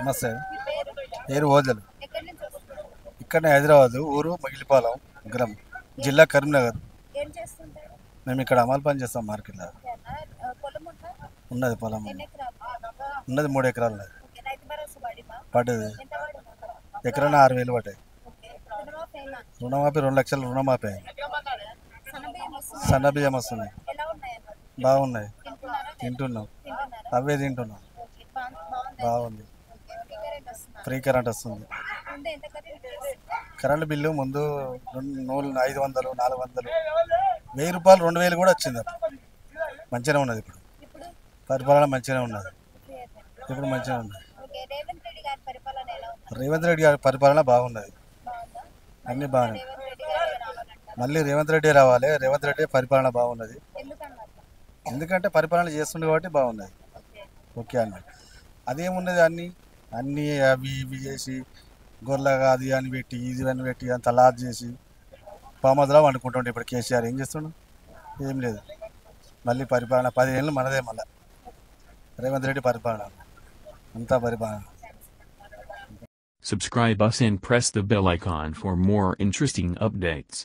నమస్తే. మీ పేరు? పేరు ఓదెలు. ఎక్కడి నుంచి వస్తున్నారు? ఇక్కడనే హైదరాబాద్, ఊరు మగిలిపాలెం గ్రామం, జిల్లా కరీంనగర్. ఏం చేస్తుంటారు? మేము ఇక్కడ అమలు పని చేస్తాం మార్కెట్లో. ఓకేనా? పొలం ఉందా? ఉన్నది పొలం ఎన్ని ఎకరాలు? ఉన్నది 3 ఎకరాలు ఉన్నది. ఓకే, రైతు భరోసా పడిందా? పడ్డది. ఎంత పడింది? ఎకరాన 6,000 పడ్డాయి. ఓకే, రుణమాఫీ అయిందా? రుణమాఫీ 2 లక్షలు రుణమాఫీ అయింది. సన్నబియ్యం వస్తుందా? సన్న బియ్యం వస్తుంది. ఎలా ఉన్నాయి అన్నది? బాగున్నాయి. తింటున్నారా? తింటున్నాం. తింటున్నారా? అవే తింటున్నాం. ఓకే, బాగుంది. బాగుంది. ఓకే, ఫ్రీ కరెంట్ వస్తుందా? ఫ్రీ కరెంట్ వస్తుంది. ముందు ఎంత కరెంట్ వస్తుందా? కరెంటు బిల్లు ముందు 500, 400, 1000 రూపాయలు, 2000 కూడా వచ్చింది. మంచిగానే ఉన్నది. ఇప్పుడు ఇప్పుడు పరిపాలన మంచిగానే ఉన్నది. ఫ్రీ అయిపోయింది. ఇప్పుడు మంచిగా ఉన్నది. ఓకే, రేవంత్ రెడ్డి గారి పరిపాలన ఎలా ఉంది? రేవంత్ రెడ్డి గారి పరిపాలన బాగున్నది. బాగుందా? అన్ని బాగానే. రేవంత్ రెడ్డి గారే రావాలంటారా? మళ్ళీ రేవంత్ రెడ్డి రావాలి. రేవంత్ రెడ్డి పరిపాలన బాగున్నది. ఎందుకన్నారు? ఎందుకంటే పరిపాలన చేస్తుండే కాబట్టి బాగున్నది. ఓకే. ఓకే అన్న. అదేమున్నది, అన్నీ అవి ఇవి చేసి గొర్రెగా అది అని పెట్టి ఇది అని పెట్టి అంత లాస్ చేసి పామదలా వండుకుంటుండే. ఇప్పుడు కేసీఆర్ ఏం చేస్తుండు? ఏం లేదు. మళ్ళీ పరిపాలన 10 ఏళ్ళు మనదే. మళ్ళీ రేవంత్ రెడ్డి పరిపాలన అంతా పరిపాలన. Subscribe us and press the bell icon for more interesting updates.